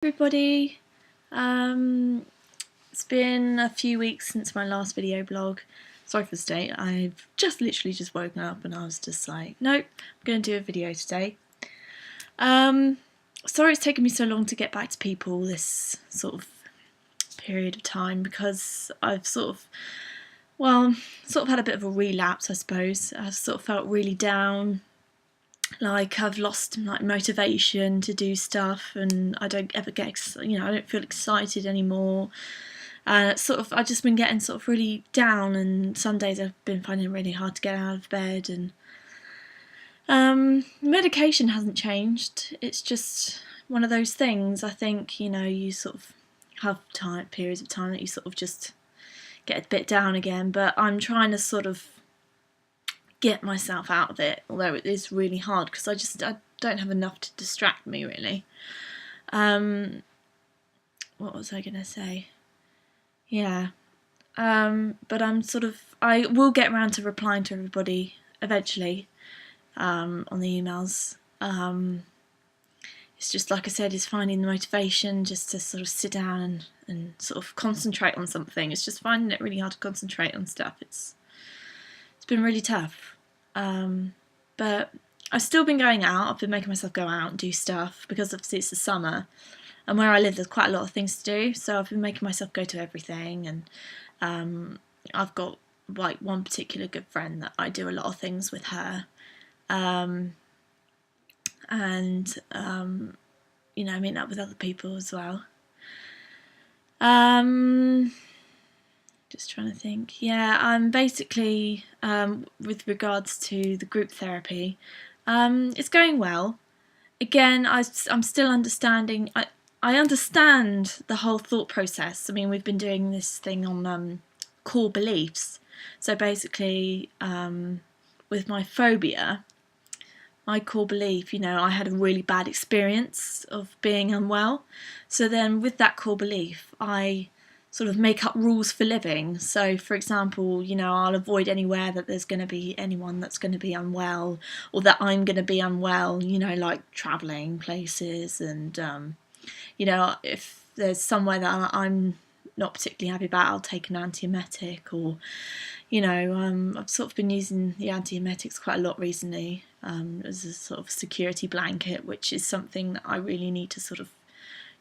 Everybody, it's been a few weeks since my last video blog. Sorry for the state, I've literally just woken up and I was just like, nope, I'm going to do a video today. Sorry it's taken me so long to get back to people this sort of period of time, because I've sort of had a bit of a relapse, I suppose. I've sort of felt really down. Like I've lost motivation to do stuff, and I don't ever get, I don't feel excited anymore. And it's I've just been getting really down, and some days I've been finding it really hard to get out of bed. And medication hasn't changed. It's just one of those things. I think you have periods of time that you just get a bit down again. But I'm trying to get myself out of it, although it is really hard because I don't have enough to distract me really. What was I gonna say? Yeah. But I will get around to replying to everybody eventually on the emails. It's just, like I said, is finding the motivation just to sit down and concentrate on something. It's just finding it really hard to concentrate on stuff. It's been really tough, but I've still been going out. I've been making myself go out and do stuff because obviously it's the summer, and where I live there's quite a lot of things to do, so I've been making myself go to everything. And I've got one particular good friend that I do a lot of things with her, and meeting up with other people as well. Just trying to think. Yeah, I'm basically, with regards to the group therapy, it's going well. Again, I'm still understanding. I understand the whole thought process. I mean, we've been doing this thing on core beliefs. So basically, with my phobia, my core belief, I had a really bad experience of being unwell. So then with that core belief, I make up rules for living. So for example, I'll avoid anywhere that there's going to be anyone that's going to be unwell, or that I'm going to be unwell, like travelling places. And if there's somewhere that I'm not particularly happy about, I'll take an antiemetic. Or I've been using the antiemetics quite a lot recently, as a security blanket, which is something that I really need to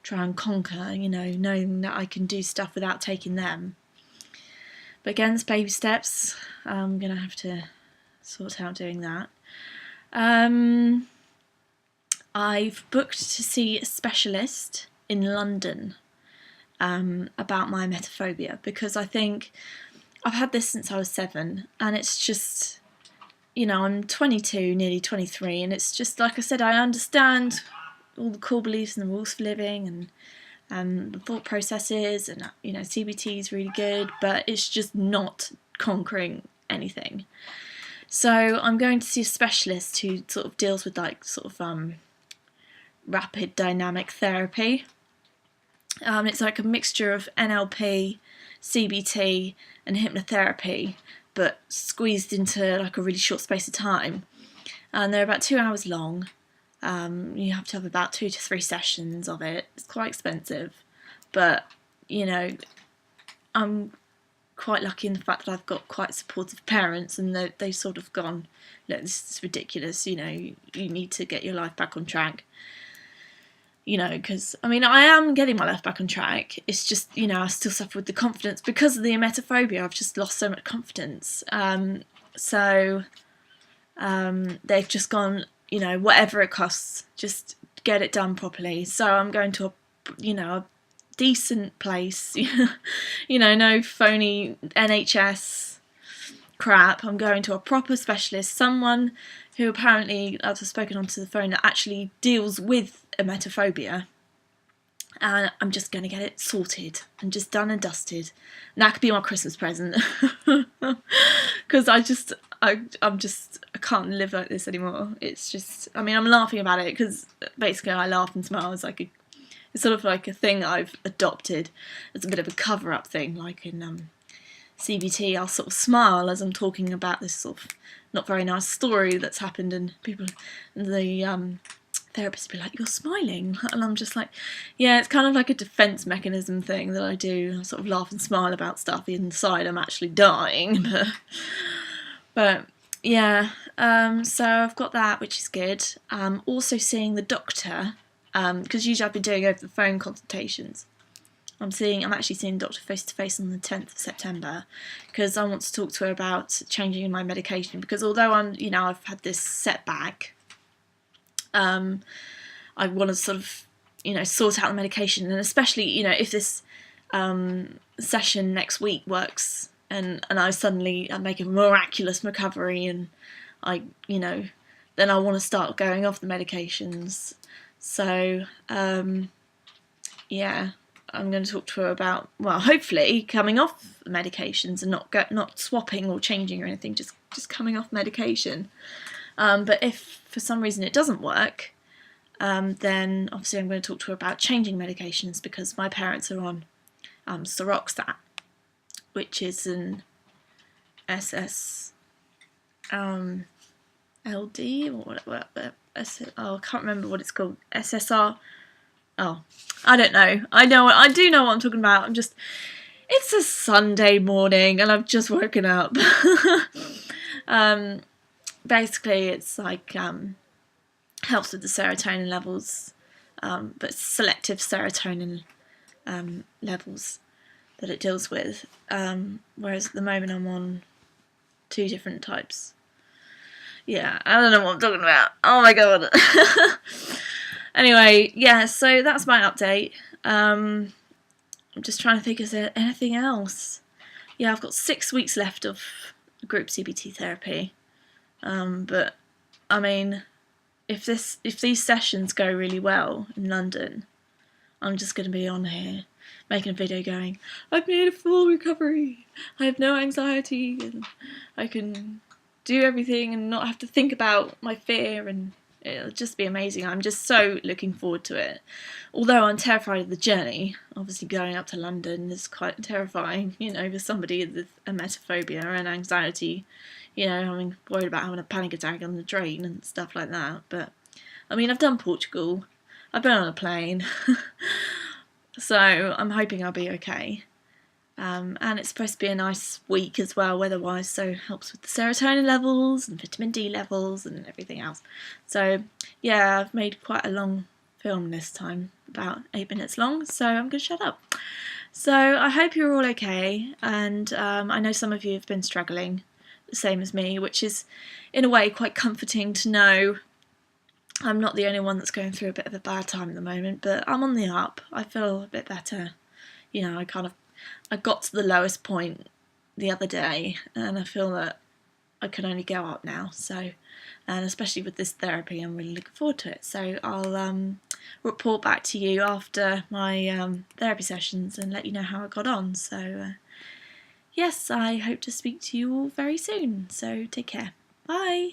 try and conquer, knowing that I can do stuff without taking them. But again, it's baby steps. I'm going to have to sort out doing that. I've booked to see a specialist in London about my emetophobia, because I think I've had this since I was 7, and it's just, I'm 22, nearly 23, and it's just, like I said, I understand all the core beliefs and the rules for living and the thought processes, and CBT is really good, but it's just not conquering anything. So I'm going to see a specialist who deals with rapid dynamic therapy. It's like a mixture of NLP, CBT and hypnotherapy, but squeezed into a really short space of time, and they're about 2 hours long. You have to have about 2 to 3 sessions of it. It's quite expensive, but I'm quite lucky in the fact that I've got quite supportive parents, and they've gone, look, this is ridiculous, you need to get your life back on track. Because I am getting my life back on track. It's just, I still suffer with the confidence because of the emetophobia. I've just lost so much confidence. So they've just gone, whatever it costs, just get it done properly. So I'm going to a decent place, no phony NHS crap. I'm going to a proper specialist, someone who apparently, as I've spoken onto the phone, that actually deals with emetophobia. And I'm just going to get it sorted and just done and dusted. And that could be my Christmas present. Because I can't live like this anymore. It's just, I'm laughing about it because basically I laugh and smile. It's like a thing I've adopted. It's a bit of a cover-up thing, like in CBT. I'll smile as I'm talking about this not very nice story that's happened, and people, the therapists would be like, "You're smiling," and I'm just like, yeah, it's kind of like a defence mechanism thing that I do. I sort of laugh and smile about stuff. Inside, I'm actually dying, but yeah. So I've got that, which is good. Also seeing the doctor, because usually I've been doing over the phone consultations. I'm actually seeing the doctor face to face on the 10th of September, because I want to talk to her about changing my medication. Because although I've had this setback, I want to sort of, sort out the medication, and especially, if this session next week works, and I make a miraculous recovery, and then I want to start going off the medications. So, yeah. I'm going to talk to her about, well, hopefully coming off medications and not swapping or changing or anything, just coming off medication. But if for some reason it doesn't work, then obviously I'm going to talk to her about changing medications, because my parents are on Seroxat, which is an LD or whatever. I can't remember what it's called. SSR. Oh, I don't know. I do know what I'm talking about. It's a Sunday morning and I've just woken up. Basically, it's like helps with the serotonin levels, but selective serotonin levels that it deals with. Whereas at the moment I'm on 2 different types. Yeah, I don't know what I'm talking about. Oh my god. Anyway, yeah, so that's my update. I'm just trying to think, is there anything else? Yeah, I've got 6 weeks left of group CBT therapy. But, I mean, if these sessions go really well in London, I'm just going to be on here making a video going, I've made a full recovery, I have no anxiety, and I can do everything and not have to think about my fear, and it'll just be amazing. I'm just so looking forward to it. Although I'm terrified of the journey, obviously going up to London is quite terrifying, for somebody with emetophobia and anxiety. I'm worried about having a panic attack on the train and stuff like that. But, I mean, I've done Portugal. I've been on a plane. So I'm hoping I'll be okay. And it's supposed to be a nice week as well, weather-wise, so helps with the serotonin levels and vitamin D levels and everything else. So, yeah, I've made quite a long film this time, about 8 minutes long, so I'm going to shut up. So I hope you're all okay, and I know some of you have been struggling, the same as me, which is, in a way, quite comforting to know I'm not the only one that's going through a bit of a bad time at the moment, but I'm on the up. I feel a bit better. I got to the lowest point the other day, and I feel that I can only go up now. So, and especially with this therapy, I'm really looking forward to it. So I'll report back to you after my therapy sessions and let you know how I got on. So, yes, I hope to speak to you all very soon. So take care. Bye.